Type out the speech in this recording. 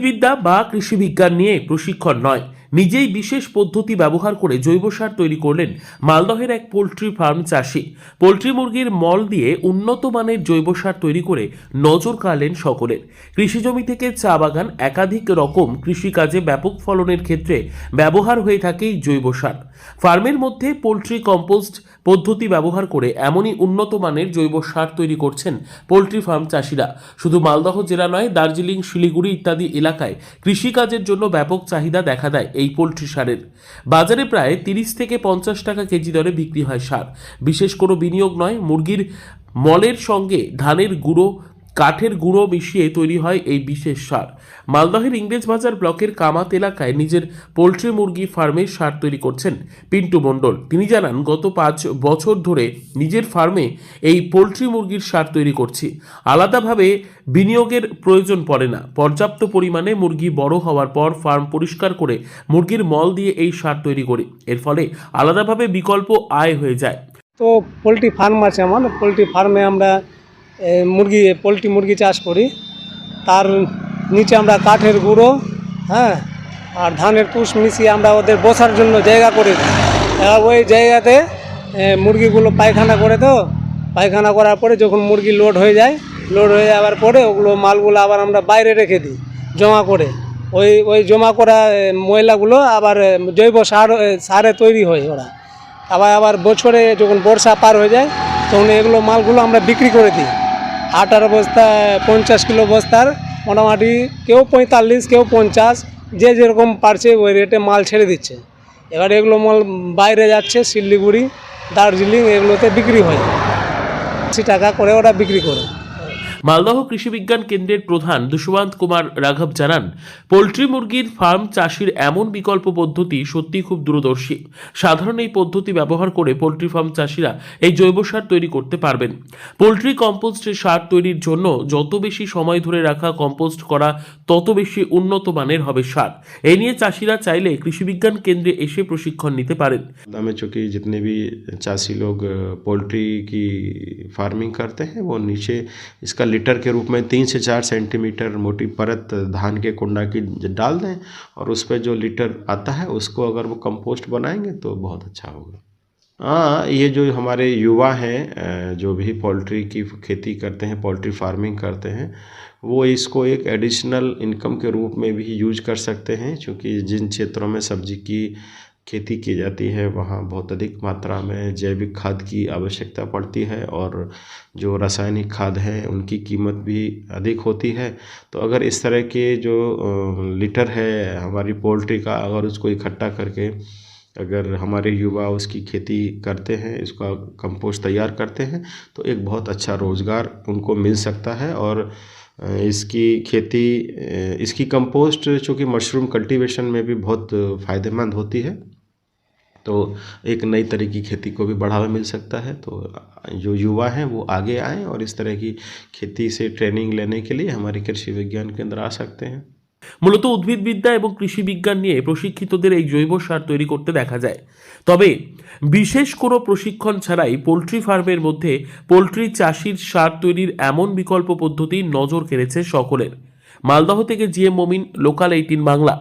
বিদ্যা বা কৃষি বিজ্ঞান নিয়ে প্রশিক্ষণ নয়, নিজেই বিশেষ পদ্ধতি ব্যবহার করে জৈব সার তৈরি করলেন মালদহের এক পোল্ট্রি ফার্ম চাষি। পোল্ট্রি মুরগির মল দিয়ে উন্নত মানের জৈব সার তৈরি করে নজর কাড়লেন সকলের। কৃষি জমি থেকে চা বাগান, একাধিক রকম কৃষিকাজে ব্যাপক ফলনের ক্ষেত্রে ব্যবহার হয়ে থাকে এই জৈব সার। ফার্মের মধ্যে পোল্ট্রি কম্পোস্ট পদ্ধতি ব্যবহার করে এমনই উন্নত মানের জৈব সার তৈরি করছেন পোল্ট্রি ফার্ম চাষিরা। শুধু মালদহ জেলা নয়, দার্জিলিং, শিলিগুড়ি ইত্যাদি এলাকায় কৃষিকাজের জন্য ব্যাপক চাহিদা দেখা দেয় এই পোল্ট্রি সারের। বাজারে প্রায় 30 থেকে 50 টাকা কেজি দরে বিক্রি হয় সার। বিশেষ কোনো বিনিয়োগ নয়, মুরগির মলের সঙ্গে ধানের গুঁড়ো, কাঠের গুঁড়ো মিশিয়ে তৈরি হয় এই বিশেষ সার। মালদহের ইংরেজবাজার ব্লকের কামাত এলাকায় নিজের পোল্ট্রি মুরগি ফার্মে সার তৈরি করছেন পিন্টু মণ্ডল। তিনি জানান, গত 5 বছর ধরে নিজের ফার্মে এই পোল্ট্রি মুরগির সার তৈরি করছি। আলাদাভাবে বিনিয়োগের প্রয়োজন পড়ে না। পর্যাপ্ত পরিমাণে মুরগি বড় হওয়ার পর ফার্ম পরিষ্কার করে মুরগির মল দিয়ে এই সার তৈরি করি। এর ফলে আলাদাভাবে বিকল্প আয় হয়ে যায়। তো পোলট্রি ফার্ম আছে আমার। পোলট্রি ফার্মে আমরা পোলট্রি মুরগি চাষ করি। তার নিচে আমরা কাঠের গুঁড়ো, আর ধানের তুষ মিশিয়ে আমরা ওদের বসার জন্য জায়গা করে দিই। ওই জায়গাতে মুরগিগুলো পায়খানা করে, তো পায়খানা করার পরে যখন মুরগি লোড হয়ে যাওয়ার পরে ওগুলো মালগুলো আবার আমরা বাইরে রেখে দিই জমা করে। ওই জমা করা ময়লাগুলো আবার জৈব সারে তৈরি হয়। ওরা আবার বছরে যখন বর্ষা পার হয়ে যায় তখন এগুলো মালগুলো আমরা বিক্রি করে দিই। 18 বস্তা 50 কিলো বস্তার মোটামুটি কেউ 45, কেউ 50, যে যেরকম পারছে ওই রেটে মাল ছেড়ে দিচ্ছে। এবার এগুলো মাল বাইরে যাচ্ছে, শিলিগুড়ি, দার্জিলিং, এগুলোতে বিক্রি হয়। 80 টাকা করে ওরা বিক্রি করে। মালদহ কৃষি বিজ্ঞান কেন্দ্রের প্রধান দুষ্যন্ত কুমার রাঘব জানান, পোল্ট্রি মুরগির ফার্ম চাষির এমন বিকল্প পদ্ধতি সত্যি খুব দূরদর্শী। সাধারণ এই পদ্ধতি ব্যবহার করে পোল্ট্রি ফার্ম চাষিরা এই জৈব সার তৈরি করতে পারবেন। পোল্ট্রি কম্পোস্ট সার তৈরির জন্য যত বেশি সময় ধরে রাখা কম্পোস্ট করা, তত বেশি উন্নত মানের হবে সার। এই নিয়ে চাষিরা চাইলে কৃষি বিজ্ঞান কেন্দ্রে এসে প্রশিক্ষণ নিতে পারেন। में चूँकि जितने भी चाষी लोग पोल्ट्री की फार्मिंग करते हैं वो नीचे इसका लिटर के रूप में 3 से 4 सेंटीमीटर मोटी परत धान के कुंडा की डाल दें और उस पर जो लिटर आता है उसको अगर वो कंपोस्ट बनाएंगे तो बहुत अच्छा होगा। हाँ, ये जो हमारे युवा हैं जो भी पोल्ट्री की खेती करते हैं, पोल्ट्री फार्मिंग करते हैं, वो इसको एक एडिशनल इनकम के रूप में भी यूज कर सकते हैं। क्योंकि जिन क्षेत्रों में सब्जी की खेती की जाती है वहाँ बहुत अधिक मात्रा में जैविक खाद की आवश्यकता पड़ती है और जो रासायनिक खाद है उनकी कीमत भी अधिक होती है। तो अगर इस तरह के जो लिटर है हमारी पोल्ट्री का, अगर उसको इकट्ठा करके अगर हमारे युवा उसकी खेती करते हैं, इसका कंपोस्ट तैयार करते हैं, तो एक बहुत अच्छा रोज़गार उनको मिल सकता है। और इसकी कंपोस्ट चूँकि मशरूम कल्टीवेशन में भी बहुत फ़ायदेमंद होती है, तो एक नई तरह की खेती को भी बढ़ावा मिल सकता है। तो जो युवा हैं वो आगे आएँ और इस तरह की खेती से ट्रेनिंग लेने के लिए हमारे कृषि विज्ञान केंद्र आ सकते हैं। মূলত উদ্ভিদবিদ্যা এবং কৃষি বিজ্ঞান নিয়ে প্রশিক্ষিতদের এই জৈব সার তৈরি করতে দেখা যায়। তবে বিশেষ কোনো প্রশিক্ষণ ছাড়াই পোল্ট্রি ফার্মের মধ্যে পোল্ট্রি চাষির সার তৈরির এমন বিকল্প পদ্ধতি নজর কেড়েছে সকলের। মালদহ থেকে জিএম মমিন, লোকাল 18 বাংলা।